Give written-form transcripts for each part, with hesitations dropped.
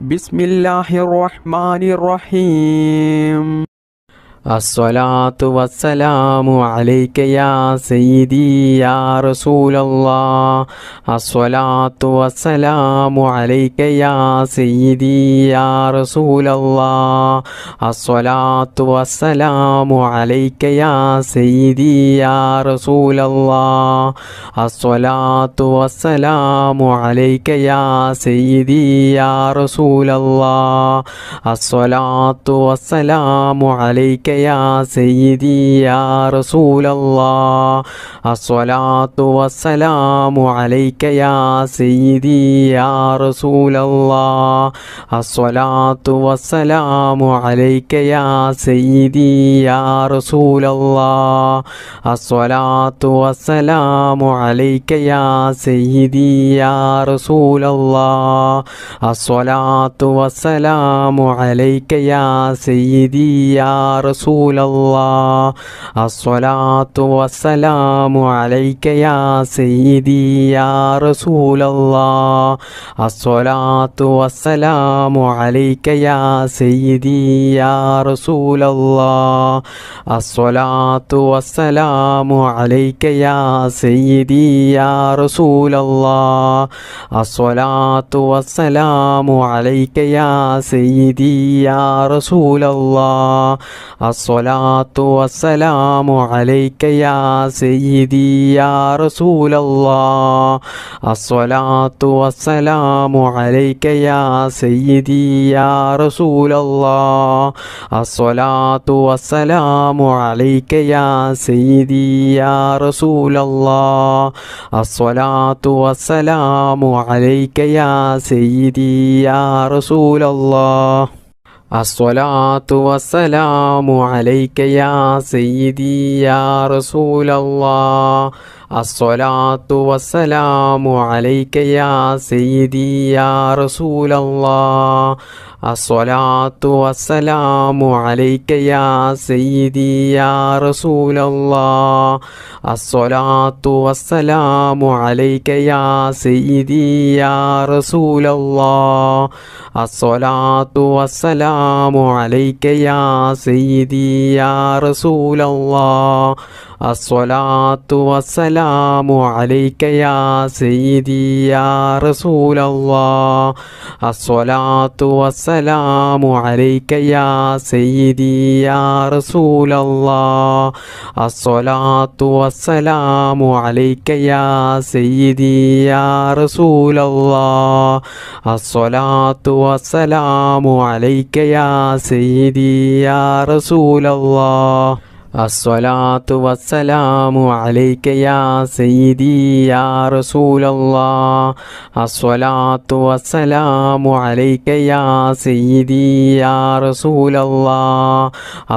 ബിസ്മില്ലാഹിർ റഹ്മാനിർ റഹീം. അസ്സലാത്തു വസ്സലാമു അലൈക യാ സയ്യിദി യാ റസൂലല്ലാഹ്. അസ്സലാത്തു വസ്സലാമു അലൈക യാ സയ്യിദി യാ റസൂലല്ലാഹ്. അസ്സലാത്തു വസ്സലാമു അലൈക യാ സയ്യിദി യാ റസൂലല്ലാഹ്. അസ്സലാത്തു വസ്സലാമു അലൈക യാ സയ്യിദി യാ റസൂലല്ലാഹ്. അസ്സലാത്തു വസ്സലാമു അലൈക യാ സയ്യിദി യാ റസൂലല്ലാഹ്. അസ്സലാത്തു വസ്സലാമു അലൈക യാ സയ്യിദി യാ റസൂലല്ലാഹ്. അസ്സലാത്തു വസ്സലാമു അലൈക യാ സയ്യിദി യാ റസൂലല്ലാഹ്. അസ്സലാത്തു വസ്സലാമു അലൈക യാ സയ്യിദി യാ റസൂലല്ലാഹ്. അസ്സലാത്തു വസ്സലാമു അലൈക യാ സയ്യിദി യാ റസൂലല്ലാഹ്. അസ്സലാത്തു വസ്സലാമു അലൈക യാ സയ്യിദി യാ റസൂലല്ലാഹ്. അസ്സലാത്തു വസ്സലാമു അലൈക യാ സയ്യിദി യാ റസൂലല്ലാഹ്. അസ്സലാത്തു വസ്സലാമു അലൈക യാ സയ്യിദി യാ റസൂലല്ലാഹ്. അസ്സലാത്തു വസ്സലാമു അലൈക യാ സയ്യിദി യാ റസൂലല്ലാഹ്. അസ്സലാത്തു വസ്സലാമു അലൈക യാ സയ്യിദി യാ റസൂലല്ലാഹ്. അസ്സലാത്തു വസ്സലാമു അലൈക യാ സയ്യിദി യാ റസൂലല്ലാഹ്. അസ്സലാത്തു വസ്സലാമു അലൈക യാ സയ്യിദി യാ റസൂലല്ലാഹ്. അസ്സലാത്തു വസ്സലാമു അലൈക യാ സയ്യിദി യാ റസൂലല്ലാഹ്. അസ്സലാത്തു വസ്സലാമു അലൈക യാ സയ്യിദി യാ റസൂലല്ലാഹ്. അസ്സലാത്തു വസ്സലാമു അലൈക യാ സയ്യിദി യാ റസൂലല്ലാഹ്. അസ്സലാത്തു വസ്സലാമു അലൈക യാ സയ്യിദി യാ റസൂലല്ലാഹ്. അസ്സലാത്തു വസ്സലാമു അലൈക യാ സയ്യിദി യാ റസൂലല്ലാഹ്. അസ്സലാത്തു വസ്സലാമു അലൈക യാ സയ്യിദി യാ റസൂലല്ലാഹ്. അസ്സലാത്തു വസ്സലാമു അലൈക യാ സയ്യിദി യാ റസൂലല്ലാഹ്. അസ്സലാത്തു വസ്സലാമു അലൈക യാ സയ്യിദി യാ റസൂലല്ലാഹ്. അസ്സലാത്തു വസ്സലാമു അലൈക യാ സയ്യിദി യാ റസൂലല്ലാഹ്. അസ്സലാത്തു വസ്സലാമു അലൈക യാ സയ്യിദി യാ റസൂലല്ലാഹ്. അസ്സലാത്തു വസ്സലാമു അലൈക യാ സയ്യിദി യാ റസൂലല്ലാഹ്. അസ്സലാത്തു വസ്സലാമു അലൈക യാ സയ്യിദി യാ റസൂലല്ലാഹ്.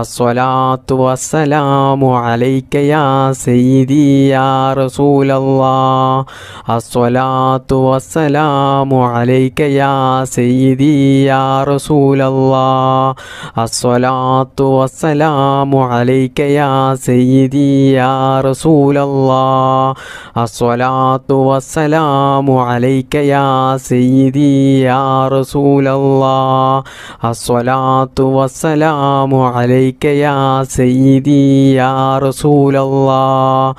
അസ്സലാത്തു വസ്സലാമു അലൈക യാ സയ്യിദി യാ റസൂലല്ലാഹ്. അസ്സലാത്തു വസ്സലാമു അലൈക യാ സയ്യിദി യാ റസൂലല്ലാഹ്. അസ്സലാത്തു വസ്സലാമു അലൈക യാ സയ്യിദി യാ റസൂലല്ലാഹ്. അസ്സലാത്തു വസ്സലാമു അലൈക യാ സയ്യിദി യാ റസൂലല്ലാഹ്. അസ്സലാത്തു വസ്സലാമു അലൈക യാ സയ്യിദി യാ റസൂലല്ലാഹ്.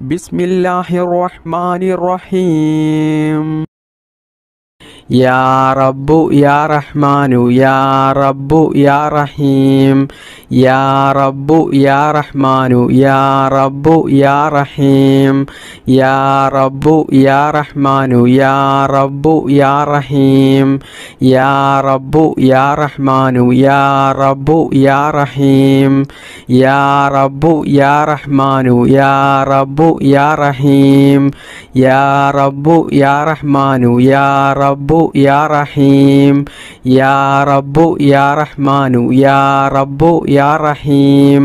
ബിസ്മില്ലാഹിർ റഹ്മാനിർ റഹീം. യാ റബ്ബു യാ റഹ്മാനു യാ റബ്ബു യാ റഹീം. യാ റബ്ബു യാ റഹ്മാനു യാ റബ്ബു യാ റഹീം. യാ റബ്ബു യാ റഹ്മാനു യാ റബ്ബു യാ റഹീം. യാ റബ്ബു യാ റഹ്മാനു യാ റബ്ബു യാ റഹീം. യാ റബ്ബു യാ റഹ്മാനു യാ റബ്ബു യാ റഹീം. യാ റബ്ബു യാ റഹ്മാനു യാ റബ്ബു യാ റഹീം. യാ റബ്ബു യാ റഹ്മാനു യാ റബ്ബു യാ റഹീം.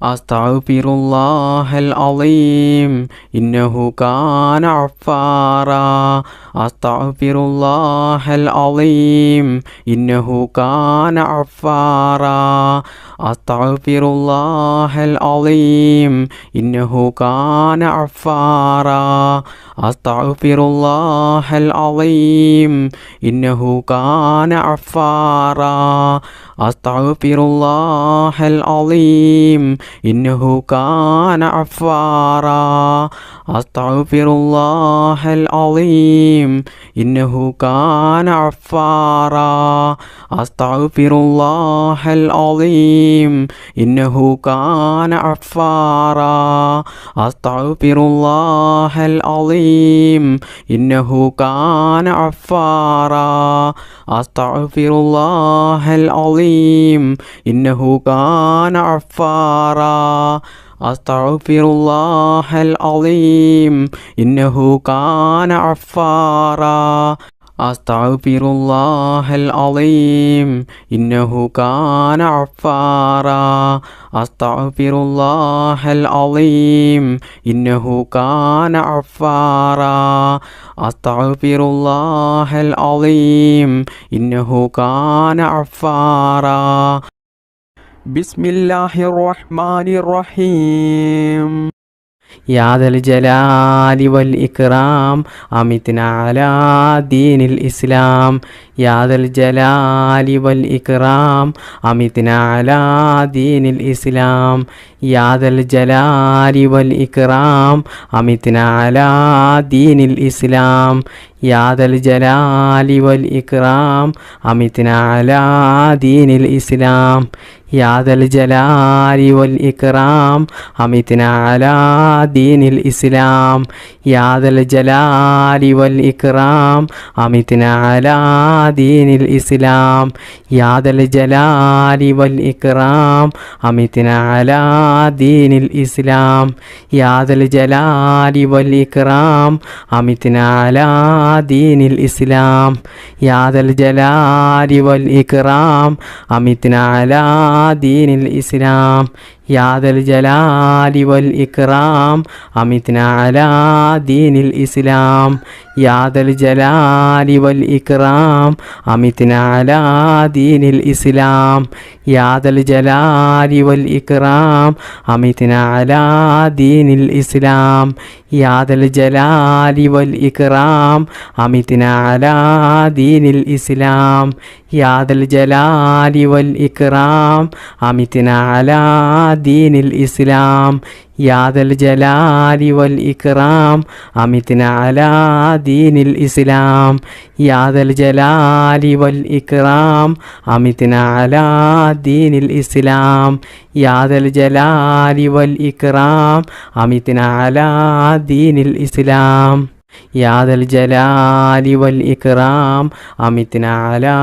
അസ്തഗ്ഫിറുല്ലാഹൽ അളീം ഇന്നഹു കാന ഗഫാറാ അസ്തഗ്ഫിറുല്ലാഹൽ അളീം ഇന്നഹു കാന ഗഫാറാ അസ്തഗ്ഫിറുല്ലാഹൽ അളീം ഇന്നഹു കാന ഗഫാറാ അസ്തഗ്ഫിറുല്ലാഹൽ അളീം ഇന്നഹു കാന ഗഫാറാ അസ്തഗ്ഫിറുല്ലാഹൽ അളീം ഇന്നഹു കാന ഗഫാറാ അസ്തഗ്ഫിറുല്ലാഹൽ അളീം ഇന്നഹു കാന ഗഫാറാ അസ്തഗ്ഫിറുല്ലാഹൽ അളീം ഇന്നഹു കാന ഗഫാറാ അസ്തഗ്ഫിറുല്ലാഹൽ അളീം ഇന്നഹു കാന ഗഫാറാ അസ്തഗ്ഫിറുല്ലാഹൽ അളീം ഇന്നഹു കാന ഗഫാറാ അസ്തഗ്ഫിറുല്ലാഹൽ അളീം ഇന്നഹു കാന ഗഫാറാ അസ്തഗ്ഫിറുല്ലാഹൽ അളീം ഇന്നഹു കാന ഗഫാറാ അസ്തഗ്ഫിറുല്ലാഹൽ അളീം ഇന്നഹു കാന ഗഫാറാ അസ്തഗ്ഫിറുല്ലാഹൽ അളീം ഇന്നഹു കാന ഗഫാറാ ബിസ്മില്ലാഹിർ റഹ്മാനിർ റഹീം യാ ദൽ ജലാലി വൽ ഇക്റാം അമിത്നാ അലാ ദീനിൽ ഇസ്ലാം യാ ദൽ ജലാലി വൽ ഇക്റാം അമിത്നാ അലാ ദീനിൽ ഇസ്ലാം യാ ദൽ ജലാലി വൽ ഇക്റാം അമിത്നാ അലാ ദീനിൽ ഇസ്ലാം യാ ദൽ ജലാലി വൽ ഇക്റാം അമിത്നാ അലാ ദീനിൽ ഇസ്ലാം യാ ദൽ ജലാലി വൽ ഇക്റാം അമിത്നാ അലാ ദീനിൽ ഇസ്ലാം യാ ദൽ ജലാലി വൽ ഇക്റാം അമിത്നാ അലാ ദീനിൽ ഇസ്ലാം യാ ദൽ ജലാലി വൽ ഇക്റാം അമിത്നാ അലാ ദീനിൽ ഇസ്ലാം യാ ദൽ ജലാലി വൽ ഇക്റാം അമിത്നാ അലാ ദീനിൽ ഇസ്ലാം യാ ദൽ ജലാലി വൽ ഇക്റാം അമിത്നാ അലാ ദീനിൽ ഇസ്ലാം യാ ദൽ ജലാലി വൽ ഇക്റാം അമിത്നാ അലാ ദീനിൽ ഇസ്ലാം യാ ദൽ ജലാലി വൽ ഇക്റാം അമിത്നാ അലാ ദീനിൽ ഇസ്ലാം യാ ദൽ ജലാലി വൽ ഇക്റാം അമിത്നാ അലാ ദീനിൽ ഇസ്ലാം യാ ദൽ ജലാലി വൽ ഇക്റാം അമിത്നാ അലാ ദീനിൽ ഇസ്ലാം യാ ദൽ ജലാലി വൽ ഇക്റാം അമിത്നാ അലാ ദീനിൽ ഇസ്ലാം യാ ദൽ ജലാലി വൽ ഇക്റാം അമിത്നാ അലാ ദീനിൽ ഇസ്ലാം യാ ദൽ ജലാലി വൽ ഇക്റാം അമിത്നാ അലാ ദീനിൽ ഇസ്ലാം യാ ദൽ ജലാലി വൽ ഇക്റാം അമിത്നാ അലാ ദീനിൽ ഇസ്ലാം യാ ദൽ ജലാലി വൽ ഇക്റാം അമിത്നാ അലാ ദീനിൽ ഇസ്ലാം യാ ദൽ ജലാലി വൽ ഇക്റാം അമിത്നാ അലാ ദീനിൽ ഇസ്ലാം യാ ദൽ ജലാലി വൽ ഇക്റാം അമിത്നാ അലാ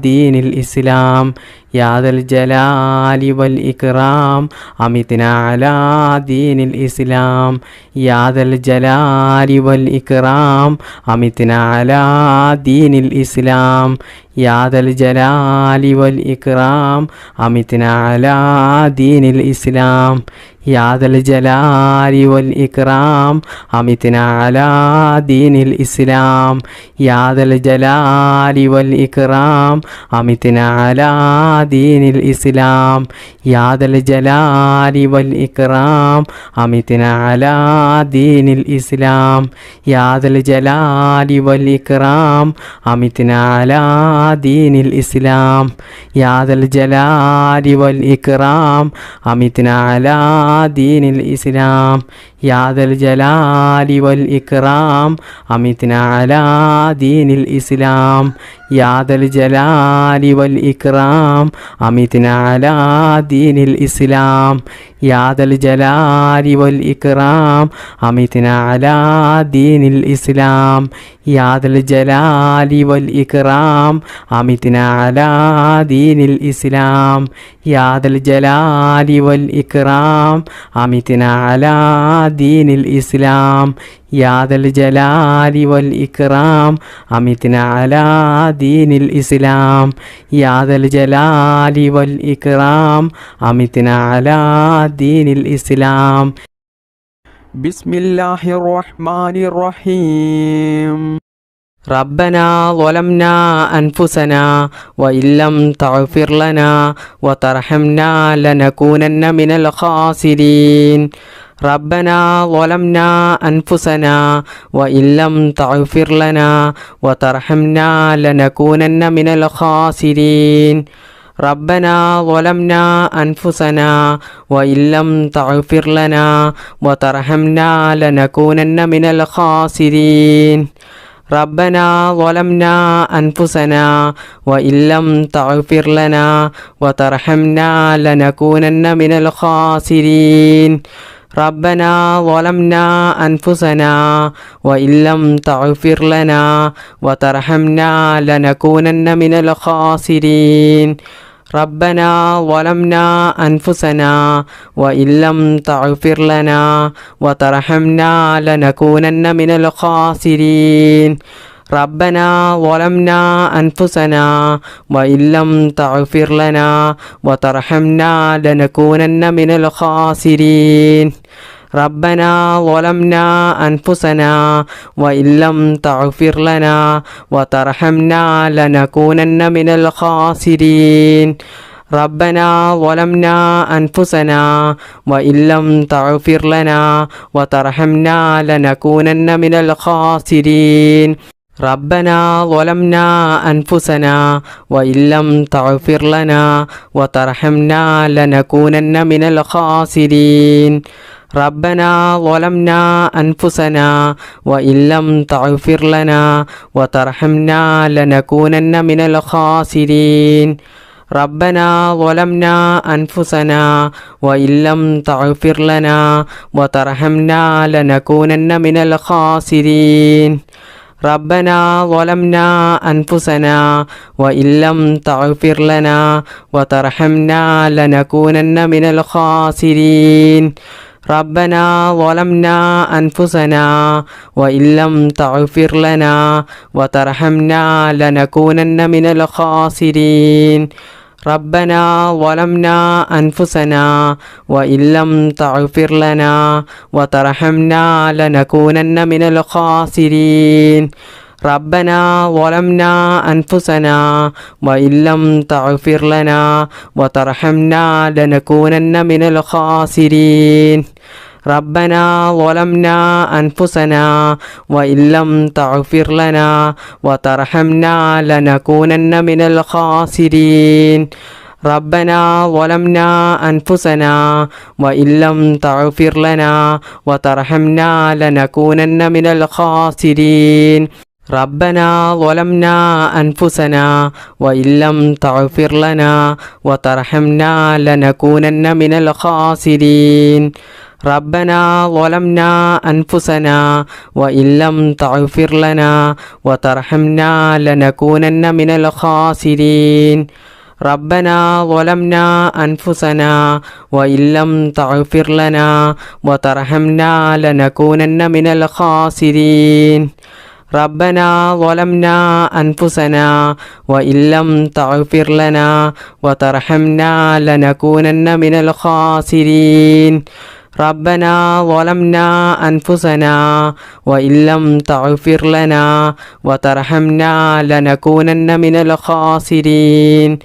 ദീനിൽ ഇസ്ലാം യാ ദൽ ജലാലി വൽ ഇക്റാം അമിത്നാ അലാ ദീനിൽ ഇസ്ലാം യാ ദൽ ജലാലി വൽ ഇക്റാം അമിത്നാ അലാ ദീനിൽ ഇസ്ലാം യാ ദൽ ജലാലി വൽ ഇക്റാം അമിത്നാ അലാ ദീനിൽ ഇസ്ലാം യാ ദൽ ജലാലി വൽ ഇക്റാം അമിത്നാ അലാ ദീനിൽ ഇസ്ലാം യാ ദൽ ജലാലി വൽ ഇക്റാം അമിത്നാ അലാ ദീനിൽ ഇസ്ലാം യാ ദൽ ജലാലി വൽ ഇക്റാം അമിത്നാ അലാ ദീനിൽ ഇസ്ലാം യാ ദൽ ജലാലി വൽ ഇക്റാം അമിത്നാ അലാ ദീനിൽ ഇസ്ലാം യാ ദൽ ജലാലി വൽ ഇക്റാം അമിത്നാ അലാ ദീനിൽ ഇസ്ലാം യാ ദൽ ജലാലി വൽ ഇക്റാം അമിത്നാ അലാ ദീനിൽ ഇസ്ലാം യാ ദൽ ജലാലി വൽ ഇക്റാം അമിത്നാ അലാ ദീനിൽ ഇസ്ലാം യാ ദൽ ജലാലി വൽ ഇക്റാം അമിത്നാ അലാ ദീനിൽ ഇസ്ലാം യാ ദൽ ജലാലി വൽ ഇക്റാം അമിത്നാ അലാ ദീനിൽ ഇസ്ലാം യാ ദൽ ജലാലി വൽ ഇക്റാം അമിത്നാ അലാ دين الإسلام. بسم الله الرحمن الرحيم. ربنا ظلمنا أنفسنا وإن لم تغفر لنا وترحمنا لنكونن من الخاسرين. ربنا ظلمنا أنفسنا وإن لم تغفر لنا وترحمنا لنكونن من الخاسرين. ربنا ظلمنا أنفسنا وإن لم تغفر لنا وترحمنا لنكونن من الخاسرين. ربنا ظلمنا أنفسنا وإن لم تغفر لنا وترحمنا لنكونن من الخاسرين. ربنا ظلمنا أنفسنا وإن لم تغفر لنا وترحمنا لنكونن من الخاسرين. ربنا ظلمنا أنفسنا وإن لم تغفر لنا وترحمنا لنكونن من الخاسرين. ربنا ظلمنا أنفسنا وإن لم تغفر لنا وترحمنا لنكونن من الخاسرين. ربنا ظلمنا أنفسنا وإن لم تغفر لنا وترحمنا لنكونن من الخاسرين. ربنا ظلمنا أنفسنا وإن لم تغفر لنا وترحمنا لنكونن من الخاسرين. ربنا ظلمنا أنفسنا وإن لم تغفر لنا وترحمنا لنكونن من الخاسرين. ربنا ظلمنا أنفسنا وإن لم تغفر لنا وترحمنا لنكونن من الخاسرين. ربنا ظلمنا أنفسنا وإن لم تغفر لنا وترحمنا لنكونن من الخاسرين. ربنا ظلمنا أنفسنا وإن لم تغفر لنا وترحمنا لنكونن من الخاسرين. ربنا ظلمنا أنفسنا وإن لم تغفر لنا وترحمنا لنكونن من الخاسرين. ربنا ظلمنا أنفسنا وإن لم تغفر لنا وترحمنا لنكونن من الخاسرين. ربنا ظلمنا أنفسنا وإن لم تغفر لنا وترحمنا لنكونن من الخاسرين. ربنا ظلمنا أنفسنا وإن لم تغفر لنا وترحمنا لنكونن من الخاسرين. ربنا ظلمنا أنفسنا وإن لم تغفر لنا وترحمنا لنكونن من الخاسرين. ربنا ظلمنا أنفسنا وإن لم تغفر لنا وترحمنا لنكونن من الخاسرين. ربنا ظلمنا أنفسنا وإن لم تغفر لنا وترحمنا لنكونن من الخاسرين. ربنا ظلمنا أنفسنا وإن لم تغفر لنا وترحمنا لنكونن من الخاسرين. ربنا ظلمنا أنفسنا وإن لم تغفر لنا وترحمنا لنكونن من الخاسرين. ربنا ظلمنا أنفسنا وإن لم تغفر لنا وترحمنا لنكونن من الخاسرين.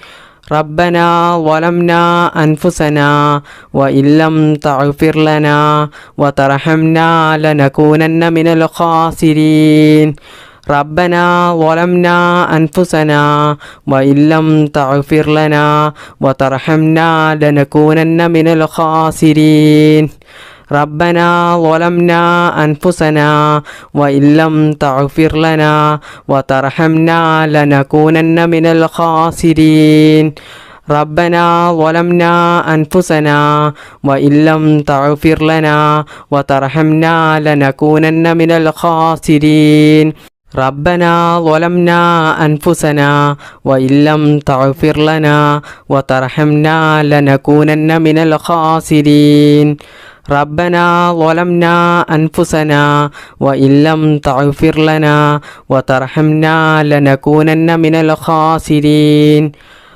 ربنا ظلمنا أنفسنا وإن لم تغفر لنا وترحمنا لنكونن من الخاسرين. ربنا ظلمنا أنفسنا وإن لم تغفر لنا وترحمنا لنكونن من الخاسرين. ربنا ظلمنا أنفسنا وإن لم تغفر لنا وترحمنا لنكونن من الخاسرين. ربنا ظلمنا أنفسنا وإن لم تغفر لنا وترحمنا لنكونن من الخاسرين. ربنا ظلمنا أنفسنا وإن لم تغفر لنا وترحمنا لنكونن من الخاسرين. ربنا ظلمنا أنفسنا وإن لم تغفر لنا وترحمنا لنكونن من الخاسرين.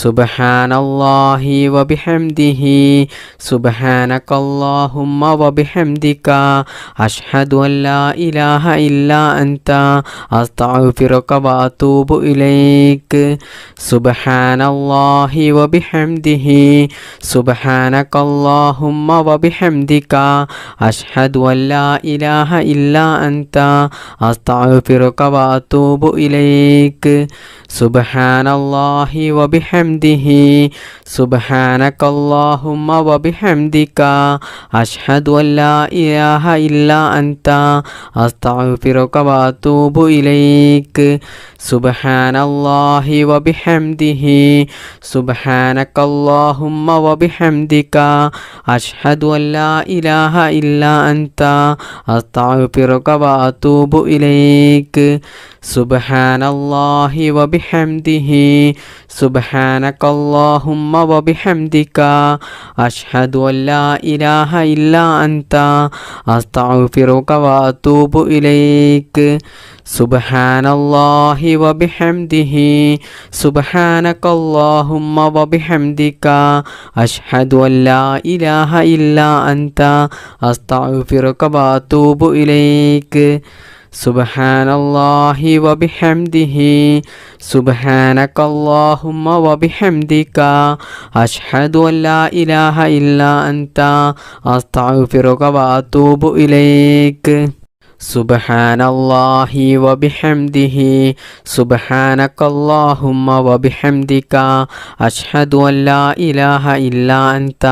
സുബ്ഹാനല്ലാഹി വബിഹംദിഹി സുബ്ഹാനകല്ലാഹുമ്മ വബിഹംദിക അഷ്ഹദു അൻ ലാ ഇലാഹ ഇല്ലാ അൻത അസ്തഗ്ഫിറുക വഅതൂബു ഇലൈക് സുബ്ഹാനല്ലാഹി വബിഹംദിഹി സുബ്ഹാനകല്ലാഹുമ്മ വബിഹംദിക അഷ്ഹദു അൻ ലാ ഇലാഹ ഇല്ലാ അൻത അസ്തഗ്ഫിറുക വഅതൂബു ഇലൈക് സുബ്ഹാനല്ലാഹി വബിഹംദിഹി സുബ്ഹാനകല്ലാഹുമ്മ വബിഹംദിക അഷ്ഹദു അൻ ലാ ഇലാഹ ഇല്ലാ അൻത അസ്തഗ്ഫിറുക വഅതൂബു ഇലൈക് സുബ്ഹാനല്ലാഹി വബിഹംദിഹി സുബ്ഹാനകല്ലാഹുമ്മ വബിഹംദിക അഷ്ഹദു അൻ ലാ ഇലാഹ ഇല്ലാ അൻത അസ്തഗ്ഫിറുക വഅതൂബു ഇലൈക് സുബ്ഹാനല്ലാഹി വബിഹംദിഹി സുബ്ഹാനകല്ലാഹുമ്മ വബിഹംദിക അഷ്ഹദു അൻ ലാ ഇലാഹ ഇല്ലാ അൻത അസ്തഗ്ഫിറുക വഅതൂബു ഇലൈക് സുബ്ഹാനല്ലാഹി വബിഹംദിഹി സുബ്ഹാനകല്ലാഹുമ്മ വബിഹംദിക അഷ്ഹദു അൻ ലാ ഇലാഹ ഇല്ലാ അൻത അസ്തഗ്ഫിറുക വഅതൂബു ഇലൈക് സുബ്ഹാനല്ലാഹി വബിഹംദിഹി സുബ്ഹാനകല്ലാഹുമ്മ വബിഹംദിക അഷ്ഹദു അൻ ലാ ഇലാഹ ഇല്ലാ അൻത അസ്തഗ്ഫിറുക വഅതൂബു ഇലൈക് സുബ്ഹാനല്ലാഹി വബിഹംദിഹി സുബ്ഹാനകല്ലാഹുമ്മ വബിഹംദിക അഷ്ഹദു അൻ ലാ ഇലാഹ ഇല്ലാ അൻത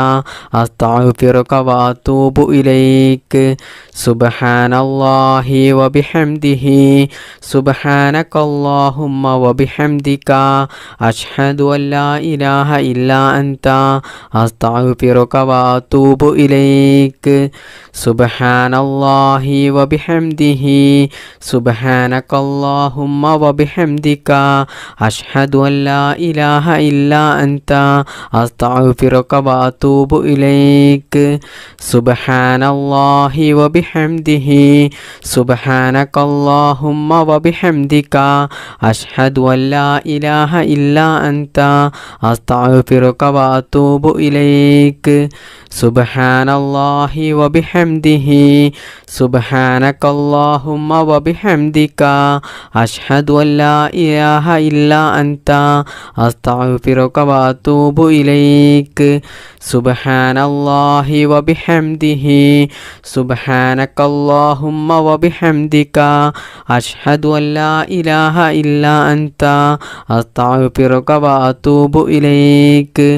അസ്തഗ്ഫിറുക വഅതൂബു ഇലൈക് സുബ്ഹാനല്ലാഹി വബിഹംദിഹി സുബ്ഹാനകല്ലാഹുമ്മ വബിഹംദിക അഷ്ഹദു അൻ ലാ ഇലാഹ ഇല്ലാ അൻത അസ്തഗ്ഫിറുക വഅതൂബു ഇലൈക് സുബ്ഹാനല്ലാഹി വബിഹംദിഹി സുബ്ഹാനകല്ലാഹുമ്മ വബിഹംദിക അഷ്ഹദു അൻ ലാ ഇലാഹ ഇല്ലാ അൻത അസ്തഗ്ഫിറുക വഅതൂബു ഇലൈക് സുബ്ഹാനല്ലാഹി വബിഹംദിഹി സുബ്ഹാനകല്ലാഹുമ്മ വബിഹംദിക അഷ്ഹദു അൻ ലാ ഇലാഹ ഇല്ലാ അൻത അസ്തഗ്ഫിറുക വഅതൂബു ഇലൈക് സുബ്ഹാനല്ലാഹി വബിഹംദിഹി സുബ്ഹാനകല്ലാഹുമ്മ വബിഹംദിക അഷ്ഹദു അൻ ലാ ഇലാഹ ഇല്ലാ അൻത അസ്തഗ്ഫിറുക വഅതൂബു ഇലൈക് സുബ്ഹാനല്ലാഹി വബിഹംദിഹി സുബ്ഹാനകല്ലാഹുമ്മ വബിഹംദിക അഷ്ഹദു അൻ ലാ ഇലാഹ ഇല്ലാ അൻത അസ്തഗ്ഫിറുക വഅതൂബു ഇലൈക്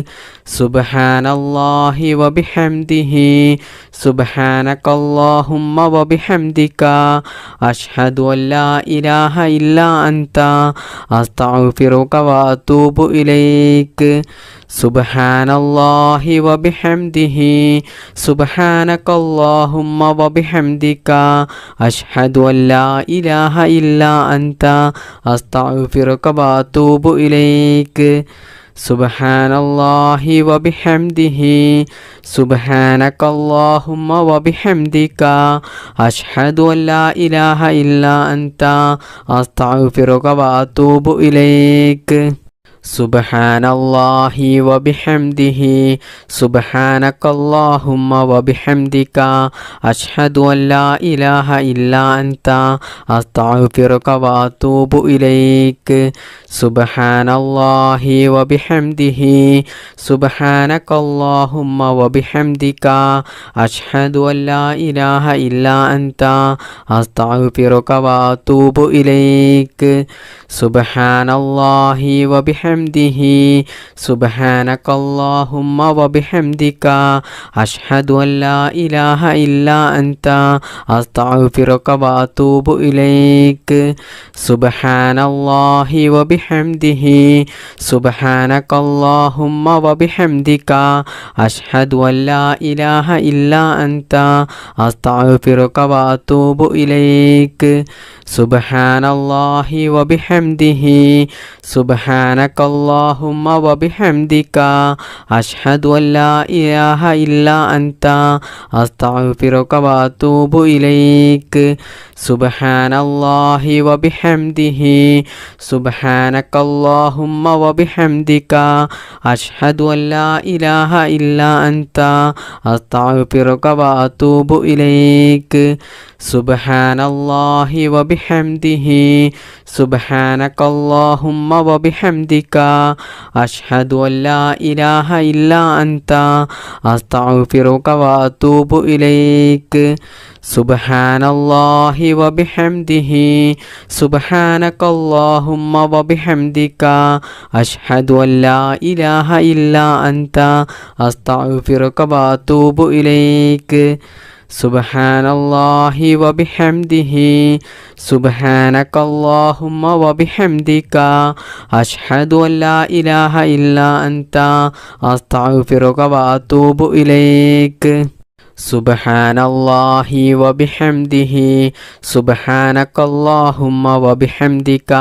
സുബ്ഹാനല്ലാഹി വബിഹംദിഹി സുബ്ഹാനകല്ലാഹുമ്മ വബിഹംദിക അഷ്ഹദു അൻ ലാ ഇലാഹ ഇല്ലാ അൻത അസ്തഗ്ഫിറുക വഅതൂബു ഇലൈക് സുബ്ഹാനല്ലാഹി വബിഹംദിഹി സുബ്ഹാനകല്ലാഹുമ്മ വബിഹംദിക അഷ്ഹദു അൻ ലാ ഇലാഹ ഇല്ലാ അൻത അസ്തഗ്ഫിറുക വഅതൂബു ഇലൈക് സുബ്ഹാനല്ലാഹി വബിഹംദിഹി സുബ്ഹാനകല്ലാഹുമ്മ വബിഹംദിക അഷ്ഹദു അൻ ലാ ഇലാഹ ഇല്ലാ അൻത അസ്തഗ്ഫിറുക വഅതൂബു ഇലൈക് സുബ്ഹാനല്ലാഹി വബിഹംദിഹി സുബ്ഹാനകല്ലാഹുമ്മ വബിഹംദിക അഷ്ഹദു അൻ ലാ ഇലാഹ ഇല്ലാ അൻത അസ്തഗ്ഫിറുക വഅതൂബു ഇലൈക് സുബ്ഹാനല്ലാഹി വബിഹംദിഹി സുബ്ഹാനകല്ലാഹുമ്മ വബിഹംദിക അഷ്ഹദു അൻ ലാ ഇലാഹ ഇല്ലാ അൻത അസ്തഗ്ഫിറുക വഅതൂബു ഇലൈക് സുബ്ഹാനല്ലാഹി വബിഹംദിഹി സുബ്ഹാനകല്ലാഹുമ്മ വബിഹംദിക അഷ്ഹദു അൻ ലാ ഇലാഹ ഇല്ലാ അൻത അസ്തഗ്ഫിറുക വഅതൂബു ഇലൈക് സുബ്ഹാനല്ലാഹി വബിഹംദിഹി സുബ്ഹാനകല്ലാഹുമ്മ വബിഹംദിക അഷ്ഹദു അൻ ലാ ഇലാഹ ഇല്ലാ അൻത അസ്തഗ്ഫിറുക വഅതൂബു ഇലൈക് സുബ്ഹാനല്ലാഹി വബിഹംദിഹി സുബ്ഹാനക اللهم وبحمدك أشهد أن لا إله إلا أنت أستغفرك وأتوب إليك سبحان الله وبحمده سبحانك اللهم وبحمدك أشهد أن لا إله إلا أنت أستغفرك وأتوب إليك سبحان الله وبحمده سبحانك اللهم وبحمدك أشهد أن لا إله إلا أنت أستغفرك وأتوب إليك سبحان الله وبحمده سبحانك اللهم وبحمدك أشهد أن لا إله إلا أنت أستغفرك وأتوب إليك سبحان الله وبحمده سبحانك اللهم وبحمدك أشهد أن لا إله إلا أنت أستغفرك وأتوب إليك سبحان الله وبحمده سبحانك اللهم وبحمدك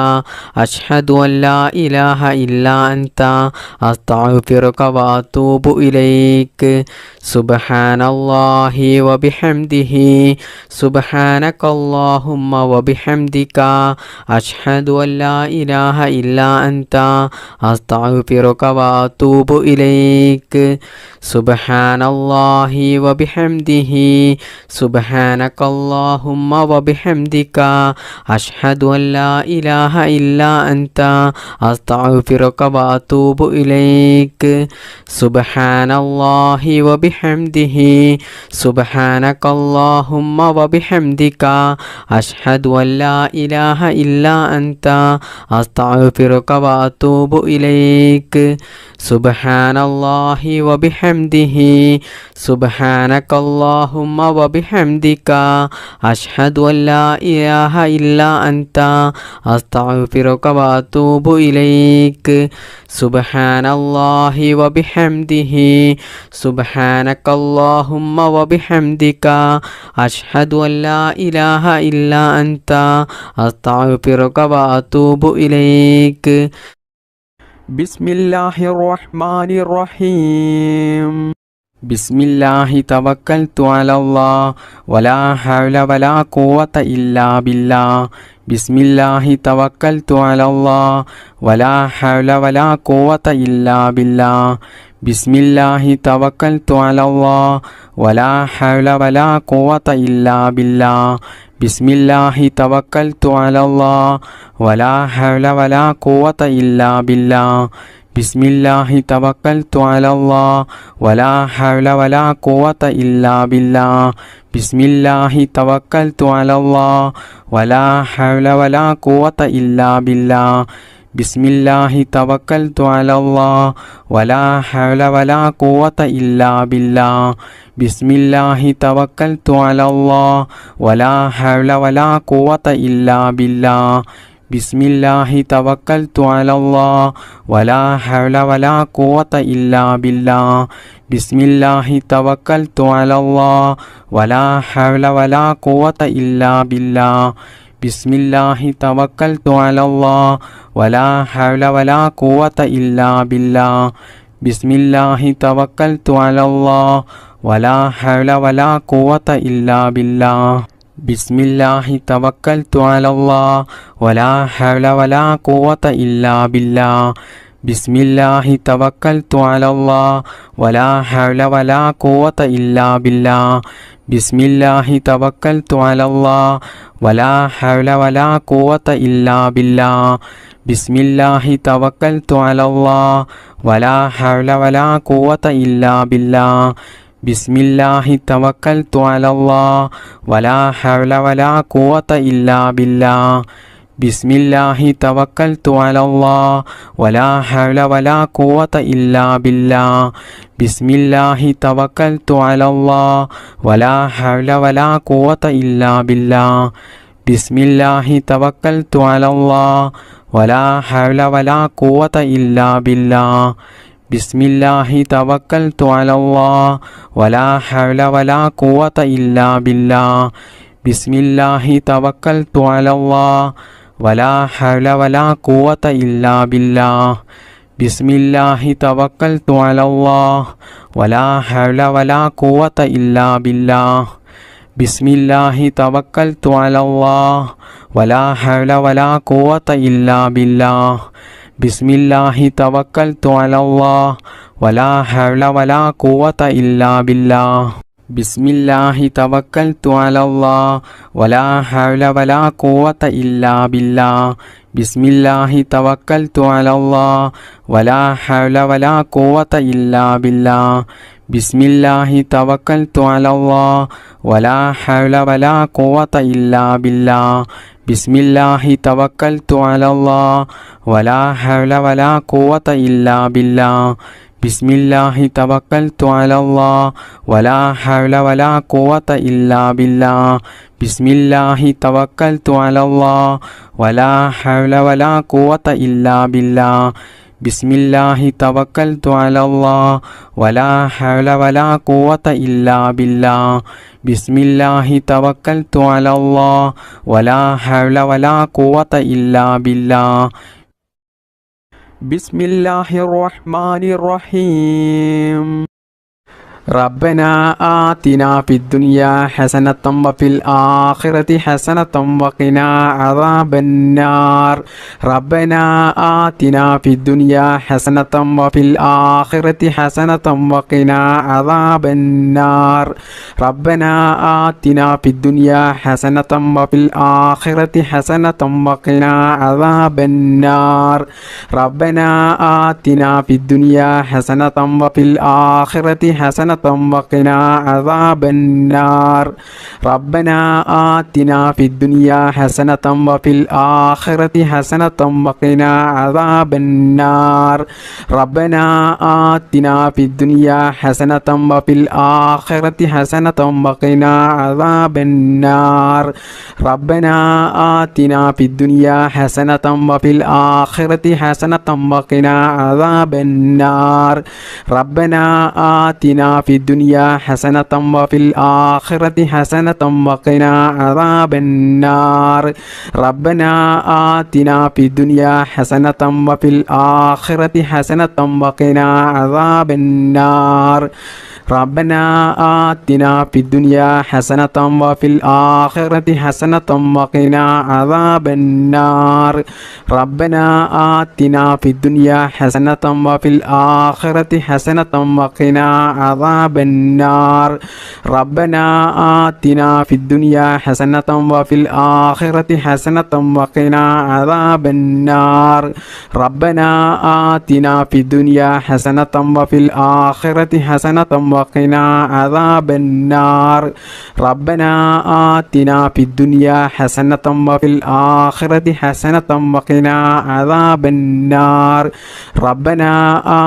أشهد أن لا إله إلا أنت أستغفرك وأتوب إليك سبحان الله وبحمده سبحانك اللهم وبحمدك أشهد أن لا إله إلا أنت أستغفرك وأتوب إليك سبحان الله وبحمده سبحانك اللهم وبحمدك أشهد أن لا إله إلا أنت أستغفرك وأتوب إليك سبحان الله وبحمده سبحانك اللهم وبحمدك أشهد أن لا إله إلا أنت أستغفرك وأتوب إليك سبحان الله وبحمده سبحانك اللهم وبحمدك أشهد أن لا إله إلا أنت أستغفرك وأتوب إليك سبحان الله وبحمده سبحانك اللهم وبحمدك أشهد أن لا إله إلا أنت أستغفرك وأتوب إليك بسم الله الرحمن الرحيم بسم الله توكلت على الله ولا حول ولا قوة إلا بالله بسم الله توكلت على الله ولا حول ولا قوة إلا بالله بسم الله توكلت على الله ولا حول ولا قوة إلا بالله بسم الله توكلت على الله ولا حول ولا قوة إلا بالله بسم الله توكلت على الله ولا حول ولا قوة إلا بالله بسم الله توكلت على الله ولا حول ولا قوة إلا بالله بسم الله توكلت على الله ولا حول ولا قوة إلا بالله بسم الله توكلت على الله ولا حول ولا قوة إلا بالله بسم الله توكلت على الله ولا حول ولا قوة إلا بالله بسم الله توكلت على الله ولا حول ولا قوة إلا بالله بسم الله توكلت على الله ولا حول ولا قوة إلا بالله بسم الله توكلت على الله ولا حول ولا قوة إلا بالله بسم الله توكلت على الله ولا حول ولا قوة إلا بالله بسم الله توكلت على الله ولا حول ولا قوة إلا بالله بسم الله توكلت على الله ولا حول ولا قوة إلا بالله بسم الله توكلت على الله ولا حول ولا قوة إلا بالله بسم الله توكلت على الله ولا حول ولا قوة إلا بالله بسم الله توكلت على الله ولا حول ولا قوة إلا بالله بسم الله توكلت على الله ولا حول ولا قوة إلا بالله بسم الله توكلت على الله ولا حول ولا قوة إلا بالله بسم الله توكلت على الله ولا حول ولا قوة إلا بالله بسم الله توكلت على الله ولا حول ولا قوة إلا بالله ബിസ്മില്ലാഹി തവക്കൽതു അലല്ലാഹ് വലാ ഹൗല വലാ ഖുവത ഇല്ലാ ബില്ലാഹ് ബിസ്മില്ലാഹി തവക്കൽതു അലല്ലാഹ് വലാ ഹൗല വലാ ഖുവത ഇല്ലാ ബില്ലാഹ് ബിസ്മില്ലാഹി തവക്കൽതു അലല്ലാഹ് വലാ ഹൗല വലാ ഖുവത ഇല്ലാ ബില്ലാഹ് ബിസ്മില്ലാഹി തവക്കൽതു അലല്ലാഹ് വലാ ഹൗല വലാ ഖുവത ഇല്ലാ ബില്ലാഹ് ബിസ്മില്ലാഹി തവക്കൽതു അലല്ലാഹ് വലാ ഹൗല വലാ ഖുവത ഇല്ലാ ബില്ലാഹ് ബിസ്മില്ലാഹി തവക്കൽതു അലല്ലാഹ് വലാ ഹൗല വലാ ഖുവത ഇല്ലാ ബില്ലാഹ് ബിസ്മില്ലാഹി തവക്കൽതു അലല്ലാഹ് വലാ ഹൗല വലാ ഖുവത ഇല്ലാ ബില്ലാഹ് ബിസ്മില്ലാഹി തവക്കൽതു അലല്ലാഹ് വലാ ഹൗല വലാ ഖുവത ഇല്ലാ ബില്ലാഹ് ബിസ്മില്ലാഹി തവക്കൽതു അലല്ലാഹ് വലാ ഹൗല വലാ ഖുവത ഇല്ലാ ബില്ലാഹ് ബിസ്മില്ലാഹി തവക്കൽതു അലല്ലാഹ് വലാ ഹൗല വലാ ഖുവത ഇല്ലാ ബില്ലാഹ് ബിസ്മില്ലാഹി തവക്കൽതു അലല്ലാഹ് വലാ ഹൗല വലാ ഖുവത ഇല്ലാ ബില്ലാഹ് ബിസ്മില്ലാഹിർ റഹ്മാനിർ റഹീം റബ്ബനാ ആതിനാ ഫിദ്ദുനിയാ ഹസനതൻ വഫിൽ ആഖിറതി ഹസനതൻ വഖിനാ അദാബന്നാർ റബ്ബനാ ആതിനാ ഫിദ്ദുനിയാ ഹസനതൻ വഫിൽ ആഖിറതി ഹസനതൻ വഖിനാ അദാബന്നാർ റബ്ബനാ ആതിനാ ഫിദ്ദുനിയാ ഹസനതൻ വഫിൽ ആഖിറതി ഹസനതൻ വഖിനാ അദാബന്നാർ റബ്ബനാ ആതിനാ ഫിദ്ദുനിയാ ഹസനതൻ വഫിൽ ആഖിറതി ഹസനതൻ وقنا عذاب النار ربنا آتنا في الدنيا حسنة وفي الآخرة حسنة وقنا عذاب النار ربنا آتنا في الدنيا حسنة وفي الآخرة حسنة وقنا عذاب النار ربنا آتنا في الدنيا حسنة وفي الآخرة حسنة وقنا عذاب النار ربنا آتنا في الدنيا حسنة وفي الآخرة حسنة وقنا عذاب النار ربنا آتنا في الدنيا حسنة وفي الآخرة حسنة وقنا عذاب النار ربنا آتنا في الدنيا حسنة وفي الآخرة حسنة وقنا عذاب النار ربنا آتنا في الدنيا حسنة وفي الآخرة حسنة وقنا عذاب النار ربنا آتنا في الدنيا حسنة وفي الآخرة حسنة وقنا عذاب النار ربنا آتنا في الدنيا حسنة وفي الآخرة حسنة وقنا عذاب النار ربنا آتنا في الدنيا حسنة وفي الآخرة حسنة وقنا عذاب النار ربنا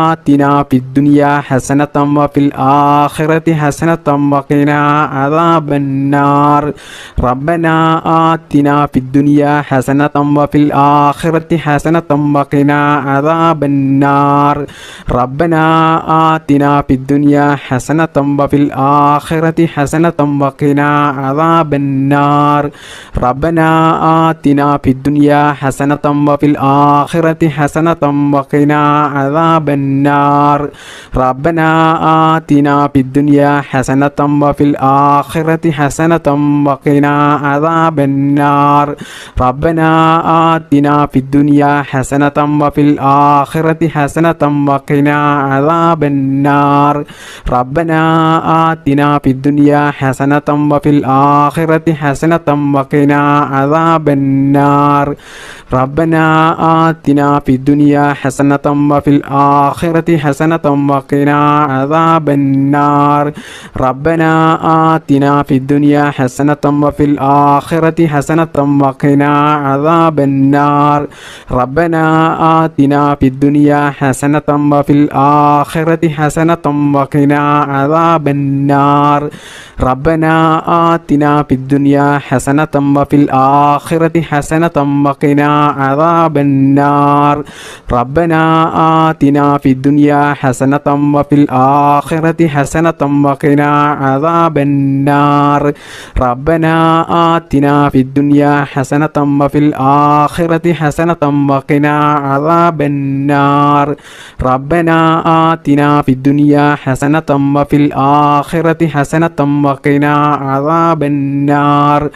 آتنا في الدنيا حسنة وفي الآخرة حسنة وقنا عذاب النار ربنا آتنا في الدنيا حسنة وفي الآخرة حسنة وقنا عذاب النار ربنا آتنا في الدنيا حسنة وفي الآخرة حسنة وقنا عذاب النار ربنا آتنا في الدنيا حسنة وفي الآخرة حسنة وقنا عذاب النار ربنا آتنا في الدنيا حسنة وفي الآخرة حسنة وقنا عذاب النار ربنا آتنا في الدنيا حسنة وفي الآخرة حسنة وقنا عذاب النار ربنا آتنا في الدنيا حسنة وفي الآخرة حسنة وقنا عذاب النار ربنا آتنا في الدنيا حسنة وفي الآخرة حسنة وقنا عذاب النار ربنا آتنا في الدنيا حسنة وفي الآخرة حسنة وقنا عذاب النار ربنا آتنا في الدنيا حسنة وفي الآخرة حسنة وقنا عذاب النار ربنا آتنا في الدنيا حسنة وفي الآخرة حسنة وقنا عذاب النار ربنا آتنا في الدنيا حسنة وفي الآخرة حسنة وقنا عذاب النار ربنا آتنا في الدنيا حسنة وفي الآخرة حسنة وقنا عذاب النار ربنا آتنا في الدنيا حسنة وفي الآخرة حسنة وقنا عذاب النار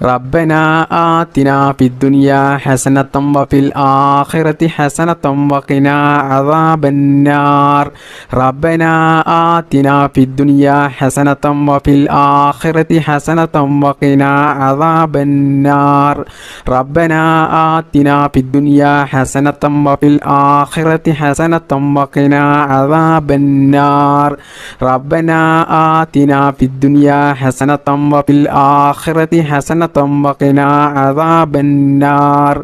ربنا آتنا في الدنيا حسنة وفي الآخرة حسنة وقنا عذاب النار ربنا آتنا في الدنيا حسنة وفي الآخرة حسنة وقنا عذاب النار ربنا آتنا في الدنيا حسنة وفي الآخرة حسنة وقنا عذاب النار ربنا آتنا في الدنيا حسنة وفي الآخرة حسنة وقنا عذاب النار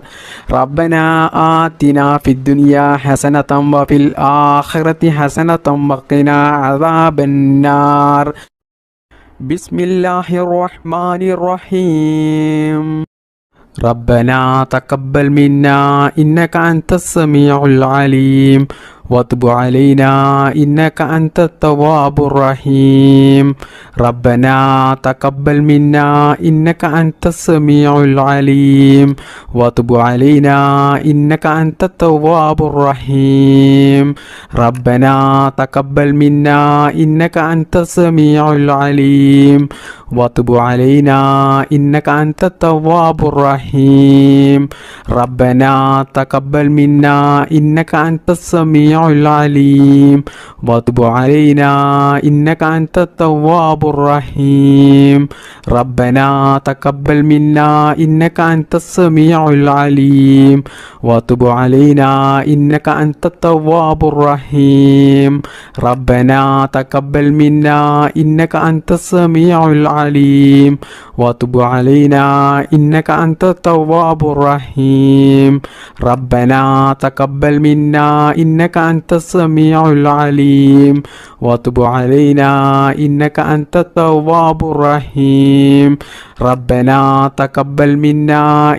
ربنا آتنا في الدنيا حسنة وفي الآخرة حسنة وقنا عذاب النار بسم الله الرحمن الرحيم ربنا تقبل منا إنك أنت السميع العليم وتب علينا إنك أنت التواب الرحيم ربنا تقبل منا إنك أنت السميع العليم وتب علينا إنك أنت التواب الرحيم ربنا تقبل منا إنك أنت السميع العليم وتب علينا إنك أنت التواب الرحيم ربنا تقبل منا إنك أنت السميع العليم وتب علينا إنك أنت التواب الرحيم ربنا تقبل منا إنك أنت السميع العليم وتب علينا إنك أنت التواب الرحيم ربنا تقبل منا إنك أنت السميع العليم وتب علينا إنك أنت التواب الرحيم ربنا تقبل منا إنك أنت السميع العليم وتب علينا إنك أنت التواب الرحيم ربنا تقبل منا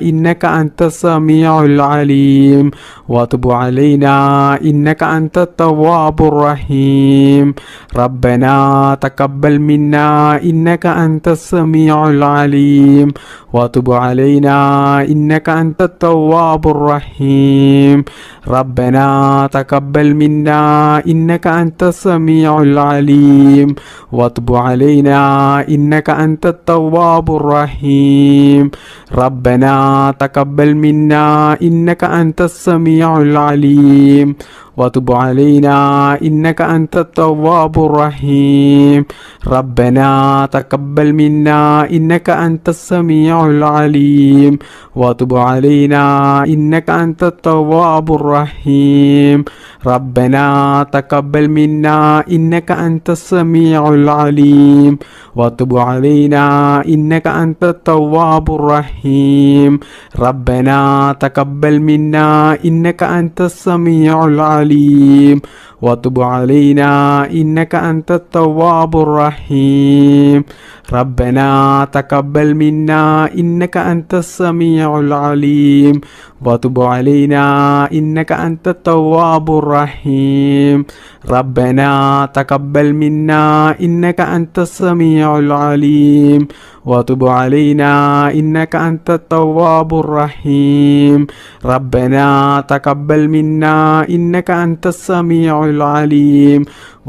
إنك أنت السميع العليم وتب علينا إنك أنت التواب الرحيم ربنا تقبل منا إنك أنت السميع العليم وتب علينا إنك أنت التواب الرحيم ربنا تقبل منا إنك أنت السميع العليم وتب علينا إنك أنت التواب الرحيم ربنا تقبل منا إنك أنت السميع العليم وتب علينا إنك أنت التواب الرحيم ربنا تقبل منا إنك أنت السميع العليم وتب علينا إنك أنت التواب الرحيم ربنا تقبل منا إنك أنت السميع العليم وتب علينا إنك أنت التواب الرحيم ربنا تقبل منا إنك أنت السميع العليم وتب علينا إنك أنت التواب الرحيم ربنا تقبل منا إنك أنت السميع العليم وتب علينا إنك أنت التواب الرحيم ربنا تقبل منا إنك أنت السميع العليم وتب علينا إنك أنت التواب الرحيم ربنا تقبل منا إنك أنت السميع العليم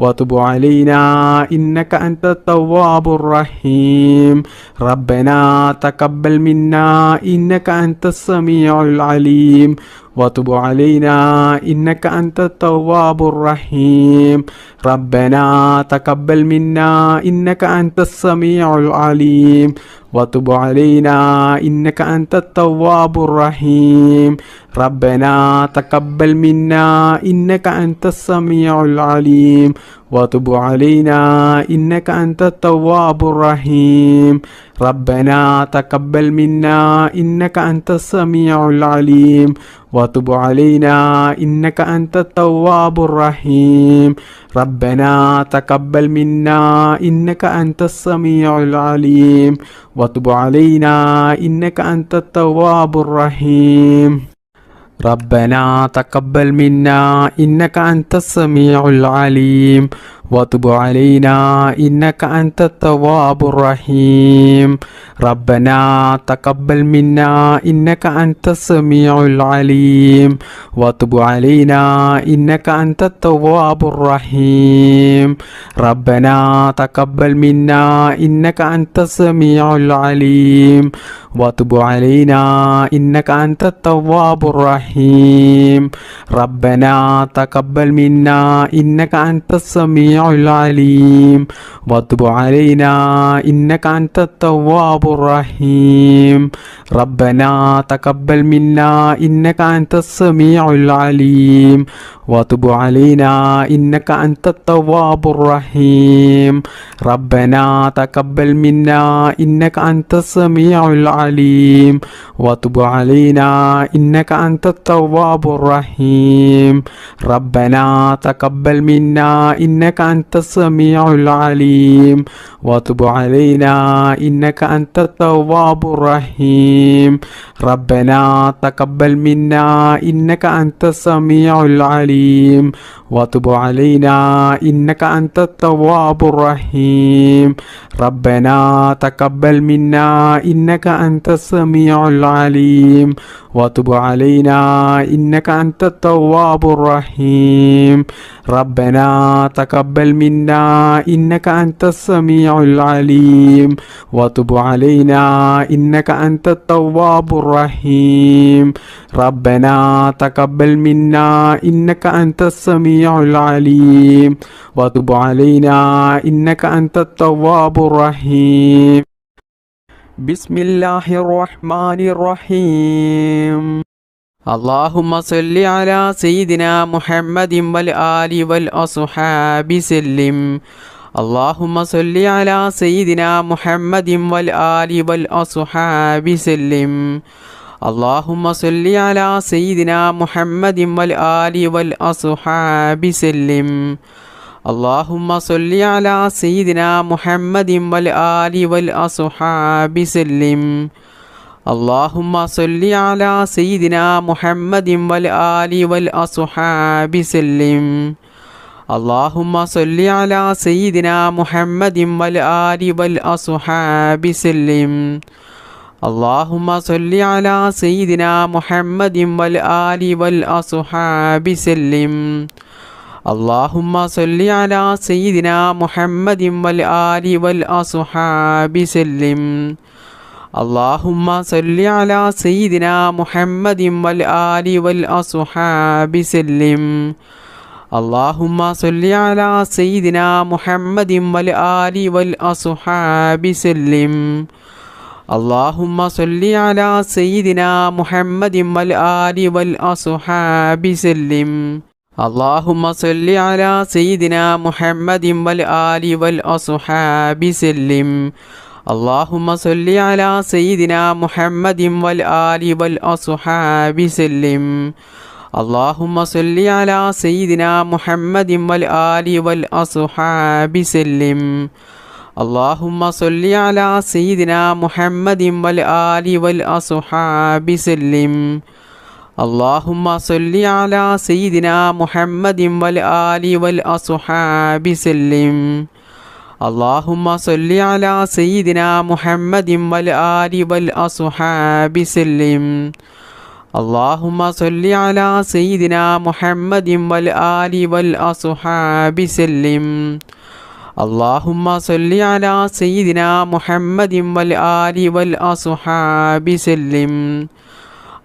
وتب علينا إنك أنت التواب الرحيم ربنا تقبل منا إنك أنت السميع العليم وتب علينا إنك أنت التواب الرحيم ربنا تقبل منا إنك أنت السميع العليم وتب علينا إنك أنت التواب الرحيم ربنا تقبل منا إنك أنت السميع العليم وتب علينا إنك أنت التواب الرحيم ربنا تقبل منا إنك أنت السميع العليم وتب علينا إنك أنت التواب الرحيم ربنا تقبل منا إنك أنت السميع العليم وتب علينا إنك أنت التواب الرحيم ربنا تقبل منا إنك أنت السميع العليم وتب علينا إنك أنت التواب الرحيم ربنا تقبل منا إنك أنت السميع العليم وتب علينا إنك أنت التواب الرحيم ربنا تقبل منا إنك أنت السميع العليم وتب علينا إنك أنت التواب الرحيم ربنا تقبل منا إنك أنت السميع العليم وتب علينا إنك أنت التواب الرحيم ربنا تقبل منا إنك أنت السميع العليم وتب علينا إنك أنت التواب الرحيم ربنا تقبل منا إنك أنت السميع العليم وتب علينا إنك أنت التواب الرحيم ربنا تقبل منا إنك أنت السميع العليم وتب علينا إنك أنت التواب الرحيم ربنا تقبل منا إنك أنت السميع العليم وتب علينا إنك أنت التواب الرحيم ربنا تقبل منا إنك أنت السميع العليم وتب علينا إنك أنت التواب الرحيم ربنا تقبل منا إنك أنت السميع العليم وتب علينا إنك أنت التواب الرحيم ربنا تقبل منا إنك أنت السميع العليم وتب علينا إنك أنت التواب الرحيم بسم الله الرحمن الرحيم اللهم صل على سيدنا محمد والآل والأصحاب سلم اللهم صل على سيدنا محمد والآل والأصحاب سلم اللهم صل على سيدنا محمد والآل والأصحاب سلم اللهم صل على سيدنا محمد والآل والأصحاب سلم اللهم صل على سيدنا محمد والآل والأصحاب سلم اللهم صل على سيدنا محمد والآل والأصحاب سلم اللهم صل على سيدنا محمد والآل والأصحاب سلم اللهم صل على سيدنا محمد والآل والأصحاب سلم اللهم صل على سيدنا محمد والآل والأصحاب سلم اللهم صل على سيدنا محمد والآل والأصحاب سلم اللهم صل على سيدنا محمد والآل والأصحاب سلم اللهم صل على سيدنا محمد والآل والأصحاب سلم اللهم صل على سيدنا محمد والآل والأصحاب سلم اللهم صل على سيدنا محمد والآل والأصحاب سلم اللهم صل على سيدنا محمد والآل والأصحاب سلم اللهم صل على سيدنا محمد والآل والأصحاب سلم اللهم صل على سيدنا محمد والآل والأصحاب سلم اللهم صل على سيدنا محمد والآل والأصحاب سلم اللهم صل على سيدنا محمد والآل والأصحاب سلم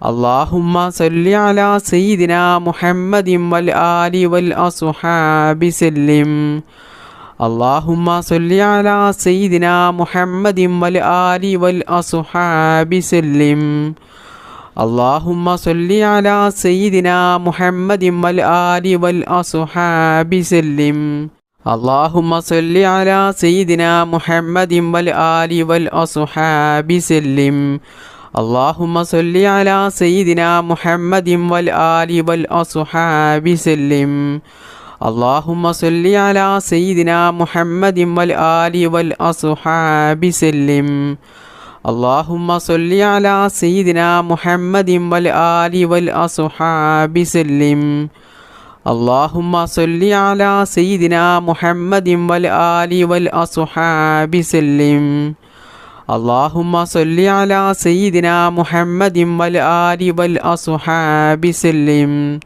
اللهم صل على سيدنا محمد والآل والأصحاب سلم اللهم صل على سيدنا محمد والآل والأصحاب سلم اللهم صل على سيدنا محمد والآل والأصحاب سلم اللهم صل على سيدنا محمد والآل والأصحاب سلم اللهم صل على سيدنا محمد والآل والأصحاب سلم اللهم صل على سيدنا محمد والآل والأصحاب سلم اللهم صل على سيدنا محمد والآل والأصحاب سلم اللهم صل على سيدنا محمد والآل والأصحاب سلم. اللهم صل على سيدنا محمد والآل والأصحاب سلم.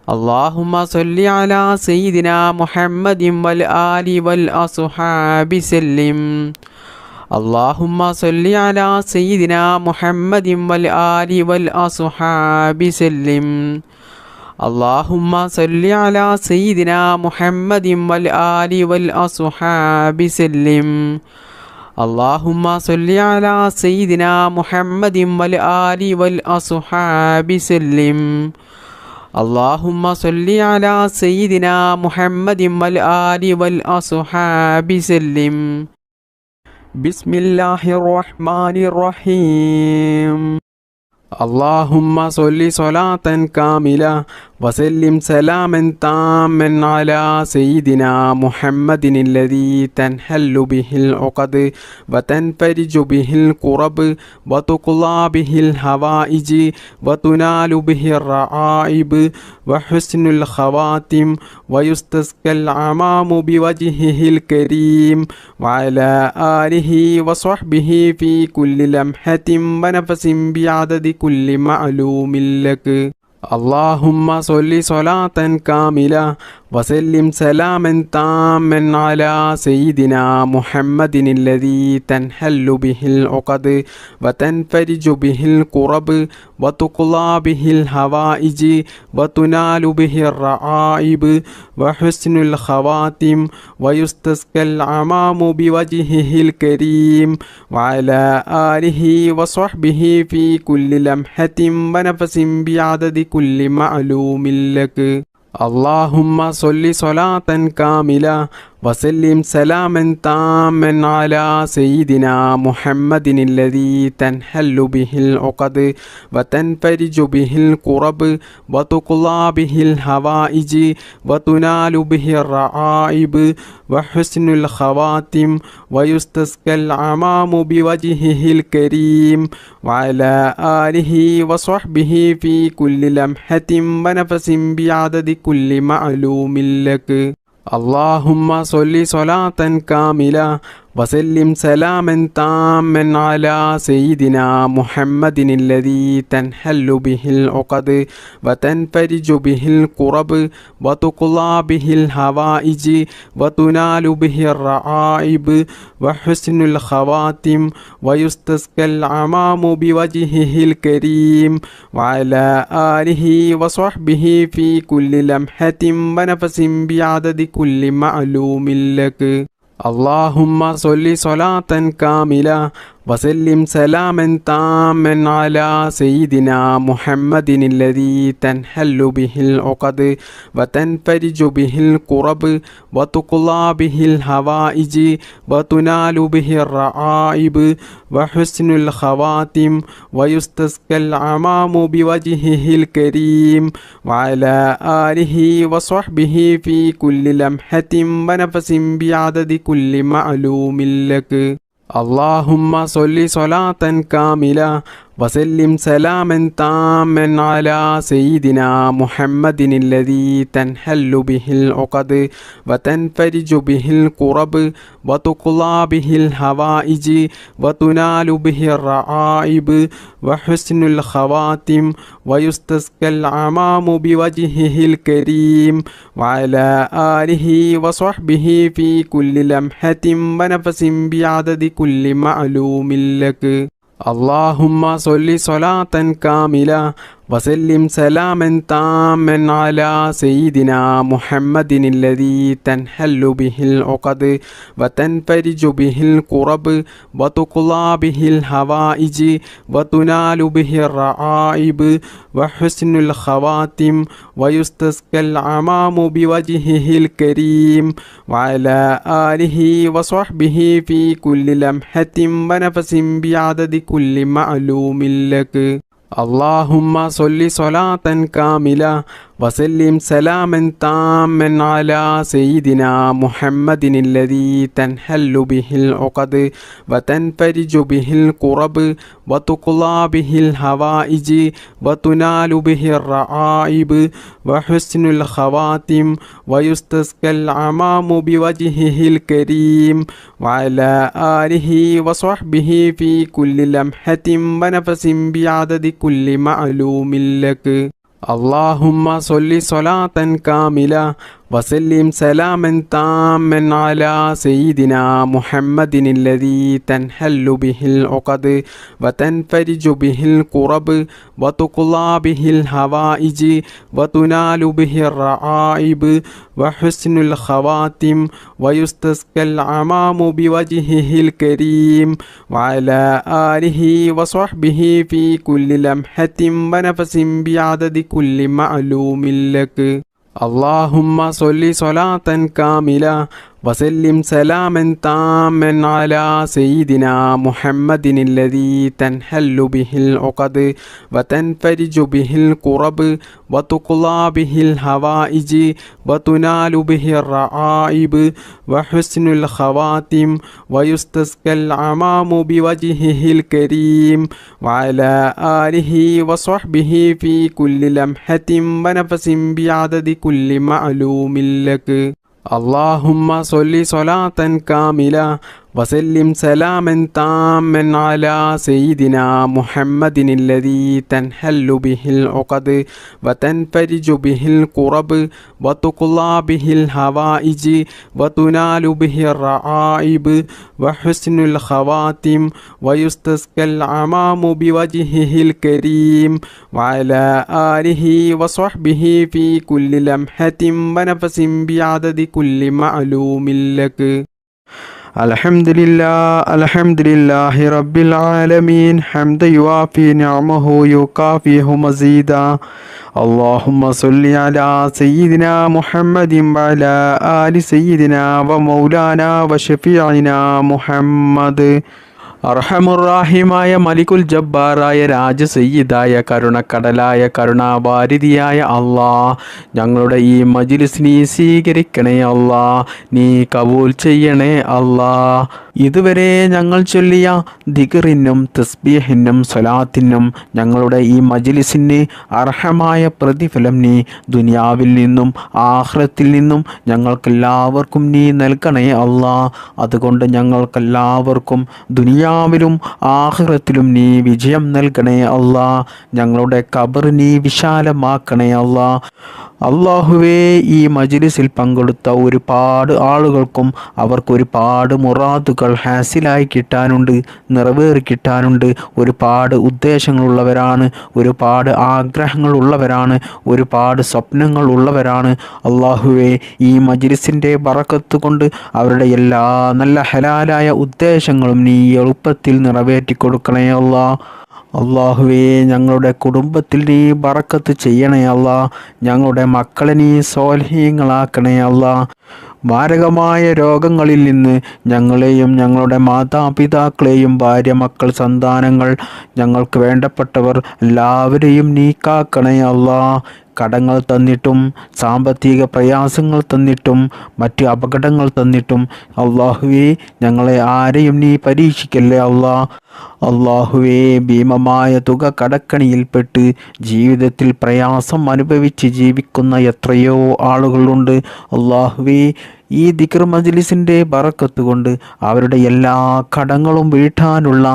اللهم صل على سيدنا محمد والآل والأصحاب سلم. اللهم صل على سيدنا محمد والآل والأصحاب سلم. اللهم صل على سيدنا محمد والآل والأصحاب سلم. اللهم صل على سيدنا محمد والآل والأصحاب سلم. اللهم صل على سيدنا محمد والآل والأصحاب سلم. بسم الله الرحمن الرحيم. اللهم صل صلاة كاملة وسلم سلاما تاما على سيدنا محمد الذي تنحل به العقد وتنفرج به الكرب وتقضى به الحوائج وتنال به الرعائب وحسن الخواتم ويستسقى الغمام بوجهه الكريم وعلى آله وصحبه في كل لمحة ونفس بعدد كل معلوم لك. اللهم صل صلاة كاملة وسلم سلاما تاما على سيدنا محمد الذي تنحل به العقد وتنفرج به الكرب وتقضى به الحوائج وتنال به الرعائب وحسن الخواتم ويستسقى الغمام بوجهه الكريم وعلى آله وصحبه في كل لمحة ونفس بعدد كل معلوم لك. اللهم صل صلاة كاملة وسلم سلاما تاما على سيدنا محمد الذي تنحل به العقد وتنفرج به الكرب وتقضى به الحوائج وتنال به الرعائب وحسن الخواتم ويستسقى الغمام بوجهه الكريم وعلى آله وصحبه في كل لمحة ونفس بعدد كل معلوم لك. اللهم صل صلاة كاملة وسلم سلاما تاما على سيدنا محمد الذي تنحل به العقد وتنفرج به الكرب وتقضى به الحوائج وتنال به الرعائب وحسن الخواتم ويستسقى الغمام بوجهه الكريم وعلى آله وصحبه في كل لمحة ونفس بعدد كل معلوم لك. اللهم صل صلاة كاملة وسلم سلاما تاما على سيدنا محمد الذي تنحل به العقد وتنفرج به الكرب وتقضى به الحوائج وتنال به الرعائب وحسن الخواتم ويستسقى الغمام بوجهه الكريم وعلى آله وصحبه في كل لمحة ونفس بعدد كل معلوم لك. اللهم صل صلاة كاملة وسلم سلاما تاما على سيدنا محمد الذي تنحل به العقد وتنفرج به الكرب وتقضى به الحوائج وتنال به الرعائب وحسن الخواتم ويستسقى الغمام بوجهه الكريم وعلى آله وصحبه في كل لمحة ونفس بعدد كل معلوم لك. اللهم صل صلاة كاملة وسلم سلاما تاما على سيدنا محمد الذي تنحل به العقد وتنفرج به الكرب وتقضى به الحوائج وتنال به الرعائب وحسن الخواتم ويستسقى الغمام بوجهه الكريم وعلى آله وصحبه في كل لمحة ونفس بعدد كل معلوم لك. اللهم صل صلاة كاملة وسلم سلاما تاما على سيدنا محمد الذي تنحل به العقد وتنفرج به الكرب وتقضى به الحوائج وتنال به الرعائب وحسن الخواتم ويستسقى العمام بوجهه الكريم وعلى آله وصحبه في كل لمحة ونفس بعدد كل معلوم لك. اللهم صل صلاة كاملة وسلم سلاما تاما على سيدنا محمد الذي تنحل به العقد وتنفرج به الكرب وتقضى به الحوائج وتنال به الرعائب وحسن الخواتم ويستسقى العمام بوجهه الكريم وعلى آله وصحبه في كل لمحة ونفس بعدد كل معلوم لك. اللهم صل صلاة كاملة وسلم سلاما تاما على سيدنا محمد الذي تنحل به العقد وتنفرج به الكرب وتقضى به الحوائج وتنال به الرعائب وحسن الخواتم ويستسقى العمام بوجهه الكريم وعلى آله وصحبه في كل لمحة ونفس بعدد كل معلوم لك. اللهم صل صلاة كاملة وسلم سلاما تاما على سيدنا محمد الذي تنحل به العقد وتنفرج به الكرب وتقضى به الحوائج وتنال به الرعائب وحسن الخواتم ويستسقى العمام بوجهه الكريم وعلى آله وصحبه في كل لمحة ونفس بعدد كل معلوم لك. الحمد لله رب العالمين حمدا يوافي نعمه يكافئه مزيدا. اللهم صل على سيدنا محمد وعلى آل سيدنا ومولانا وشفيعنا محمد. അർഹമുറാഹിമായ മലികുൽ ജബ്ബാറായ രാജസയ്യിദായ കരുണക്കടലായ കരുണാവാരിധിയായ അല്ലാ, ഞങ്ങളുടെ ഈ മജ്ലിസ് നീ സ്വീകരിക്കണേ അല്ലാ, നീ കബൂൽ ചെയ്യണേ അല്ലാ. ഇതുവരെ ഞങ്ങൾ ചൊല്ലിയ ദിക്റിനും തസ്ബീഹിനും സ്വലാത്തിനും ഞങ്ങളുടെ ഈ മജ്ലിസിന് അർഹമായ പ്രതിഫലം നീ ദുനിയാവിൽ നിന്നും ആഖിറത്തിൽ നിന്നും ഞങ്ങൾക്കെല്ലാവർക്കും നീ നൽകണേ അല്ലാ. അതുകൊണ്ട് ഞങ്ങൾക്കെല്ലാവർക്കും ദുനിയാവിലും ആഖിറത്തിലും നീ വിജയം നൽകണേ അല്ലാ. ഞങ്ങളുടെ ഖബർ നീ വിശാലമാക്കണേ അല്ലാ. അല്ലാഹുവേ, ഈ മജ്ലിസിൽ പങ്കെടുത്ത ഒരുപാട് ആളുകൾക്കും അവർക്ക് ഒരുപാട് മുറാദുകൾ ഹാസിലായി കിട്ടാനുണ്ട്, നിറവേറി കിട്ടാനുണ്ട്. ഒരുപാട് ഉദ്ദേശങ്ങളുള്ളവരാണ്, ഒരുപാട് ആഗ്രഹങ്ങളുള്ളവരാണ്, ഒരുപാട് സ്വപ്നങ്ങൾ ഉള്ളവരാണ്. അല്ലാഹുവേ, ഈ മജ്ലിസിൻ്റെ ബറക്കത്ത് കൊണ്ട് അവരുടെ എല്ലാ നല്ല ഹലാലായ ഉദ്ദേശങ്ങളും നീ എളുപ്പത്തിൽ നിറവേറ്റി കൊടുക്കണേ അല്ലാ. അല്ലാഹുവേ, ഞങ്ങളുടെ കുടുംബത്തിൽ നീ ബറക്കത്ത് ചെയ്യണേ അല്ലാ. ഞങ്ങളുടെ മക്കളെ നീ സ്വാലിഹീങ്ങളാക്കണേ അല്ലാ. മാരകമായ രോഗങ്ങളിൽ നിന്ന് ഞങ്ങളെയും ഞങ്ങളുടെ മാതാപിതാക്കളെയും ഭാര്യ മക്കൾ സന്താനങ്ങൾ ഞങ്ങൾക്ക് വേണ്ടപ്പെട്ടവർ എല്ലാവരെയും നീ കാക്കണേ അല്ലാ. കടങ്ങൾ തന്നിട്ടും സാമ്പത്തിക പ്രയാസങ്ങൾ തന്നിട്ടും മറ്റ് അപകടങ്ങൾ തന്നിട്ടും അല്ലാഹുവേ, ഞങ്ങളെ ആരെയും നീ പരീക്ഷിക്കല്ലേ അല്ലാ. അല്ലാഹുവേ, ഭീമമായ തുക കടക്കണിയിൽപ്പെട്ട് ജീവിതത്തിൽ പ്രയാസം അനുഭവിച്ച് ജീവിക്കുന്ന എത്രയോ ആളുകളുണ്ട്. അല്ലാഹുവേ, ഈ ദിക്ർ മജ്ലിസിൻ്റെ ബറക്കത്ത് കൊണ്ട് അവരുടെ എല്ലാ കടങ്ങളും വീട്ടാനുള്ള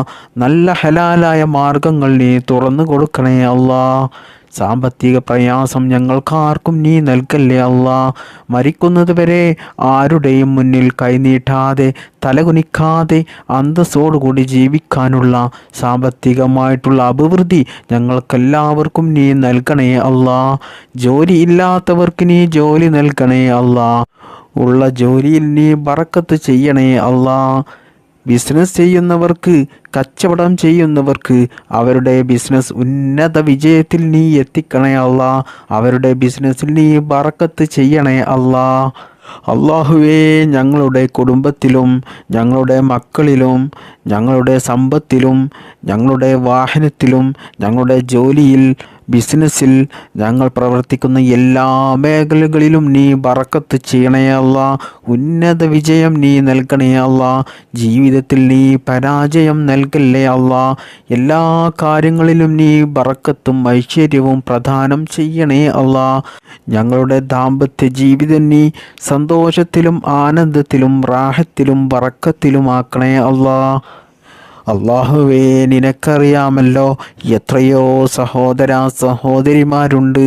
നല്ല ഹലാലായ മാർഗങ്ങൾ നീ തുറന്നു കൊടുക്കണേ അല്ലാ. സാമ്പത്തിക പ്രയാസം ഞങ്ങൾക്കാർക്കും നീ നൽകല്ലേ അല്ലാ. മരിക്കുന്നത് വരെ ആരുടെയും മുന്നിൽ കൈനീട്ടാതെ തലകുനിക്കാതെ അന്തസ്സോടുകൂടി ജീവിക്കാനുള്ള സാമ്പത്തികമായിട്ടുള്ള അഭിവൃദ്ധി ഞങ്ങൾക്കെല്ലാവർക്കും നീ നൽകണേ അല്ലാ. ജോലി ഇല്ലാത്തവർക്ക് നീ ജോലി നൽകണേ അല്ലാ. ഉള്ള ജോലിയിൽ നീ ബറക്കത്ത് ചെയ്യണേ അല്ലാ. ബിസിനസ് ചെയ്യുന്നവർക്ക്, കച്ചവടം ചെയ്യുന്നവർക്ക് അവരുടെ ബിസിനസ് ഉന്നത വിജയത്തിൽ നീ എത്തിക്കണേ അല്ലാ. അവരുടെ ബിസിനസ്സിൽ നീ ബറക്കത്ത് ചെയ്യണേ അല്ലാ. അല്ലാഹുവേ, ഞങ്ങളുടെ കുടുംബത്തിലും ഞങ്ങളുടെ മക്കളിലും ഞങ്ങളുടെ സമ്പത്തിലും ഞങ്ങളുടെ വാഹനത്തിലും ഞങ്ങളുടെ ജോലിയിൽ ബിസിനസ്സിൽ ഞങ്ങൾ പ്രവർത്തിക്കുന്ന എല്ലാ മേഖലകളിലും നീ ബറക്കത്ത് ചെയ്യണേ അല്ലാ. ഉന്നത വിജയം നീ നൽകണേ അല്ലാ. ജീവിതത്തിൽ നീ പരാജയം നൽകല്ലേ അല്ലാ. എല്ലാ കാര്യങ്ങളിലും നീ ബറക്കത്തും ഐശ്വര്യവും പ്രദാനം ചെയ്യണേ അല്ലാ. ഞങ്ങളുടെ ദാമ്പത്യ ജീവിതം നീ സന്തോഷത്തിലും ആനന്ദത്തിലും റാഹത്തിലും ബറക്കത്തിലുമാക്കണേ അല്ലാ. അള്ളാഹുവേ, നിനക്കറിയാമല്ലോ എത്രയോ സഹോദര സഹോദരിമാരുണ്ട്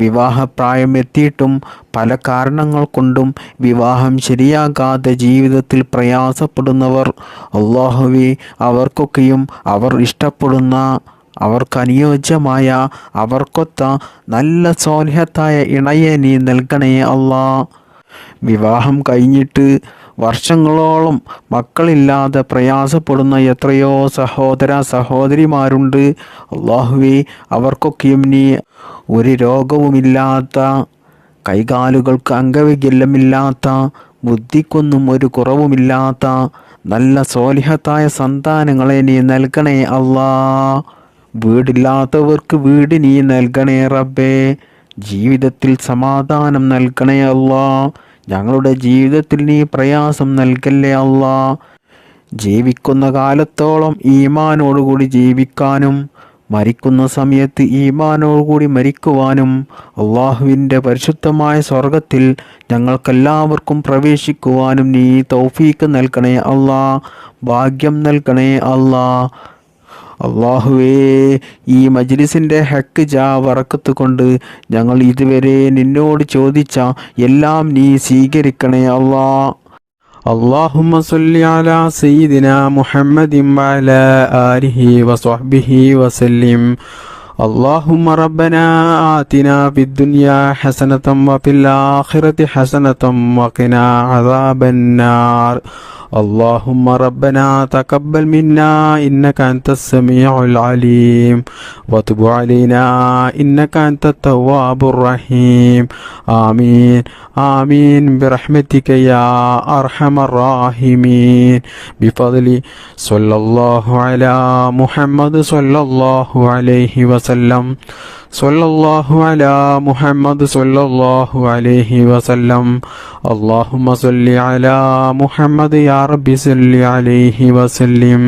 വിവാഹപ്രായം എത്തിയിട്ടും പല കാരണങ്ങൾ കൊണ്ടും വിവാഹം ശരിയാകാതെ ജീവിതത്തിൽ പ്രയാസപ്പെടുന്നവർ. അള്ളാഹുവേ, അവർക്കൊക്കെയും അവർ ഇഷ്ടപ്പെടുന്ന അവർക്കനുയോജ്യമായ അവർക്കൊത്ത നല്ല സ്വാലിഹത്തായ ഇണയെ നീ നൽകണേ അല്ലാ. വിവാഹം കഴിഞ്ഞിട്ട് വർഷങ്ങളോളം മക്കളില്ലാതെ പ്രയാസപ്പെടുന്ന എത്രയോ സഹോദര സഹോദരിമാരുണ്ട്. അള്ളാഹുവേ, അവർക്കൊക്കെയും നീ ഒരു രോഗവുമില്ലാത്ത, കൈകാലുകൾക്ക് അംഗവൈകല്യമില്ലാത്ത, ബുദ്ധിക്കൊന്നും ഒരു കുറവുമില്ലാത്ത നല്ല സ്വാലിഹത്തായ സന്താനങ്ങളെ നീ നൽകണേ അല്ലാ. വീടില്ലാത്തവർക്ക് വീട് നീ നൽകണേ റബ്ബേ. ജീവിതത്തിൽ സമാധാനം നൽകണേ അല്ലാ. ഞങ്ങളുടെ ജീവിതത്തിൽ നീ പ്രയാസം നൽകല്ലേ അല്ലാ. ജീവിക്കുന്ന കാലത്തോളം ഈമാനോടുകൂടി ജീവിക്കാനും മരിക്കുന്ന സമയത്ത് ഈമാനോടുകൂടി മരിക്കുവാനും അള്ളാഹുവിൻ്റെ പരിശുദ്ധമായ സ്വർഗത്തിൽ ഞങ്ങൾക്കെല്ലാവർക്കും പ്രവേശിക്കുവാനും നീ തൗഫീക്ക് നൽകണേ അല്ലാ. ഭാഗ്യം നൽകണേ അല്ലാ. അള്ളാഹുവേ, ഈ മജ്ലിസിൻ്റെ ഹക്ക് ബറക്കത്ത് കൊണ്ട് ഞങ്ങൾ ഇതുവരെ നിന്നോട് ചോദിച്ച എല്ലാം നീ സ്വീകരിക്കണേ അല്ലാ. اللهم صل على سيدنا محمد وعلى آله وصحبه وسلم. اللهم ربنا آتنا في الدنيا حسنة وفي الآخرة حسنة وقنا عذاب النار. اللهم ربنا تقبل منا إنك أنت السميع العليم وتب علينا إنك أنت التواب الرحيم. آمين آمين برحمتك يا أرحم الراحمين. بفضل صلى الله على محمد صلى الله عليه وسلم. صلى الله على محمد صلى الله عليه وسلم. اللهم صل على محمد يا رب صل عليه وسلم.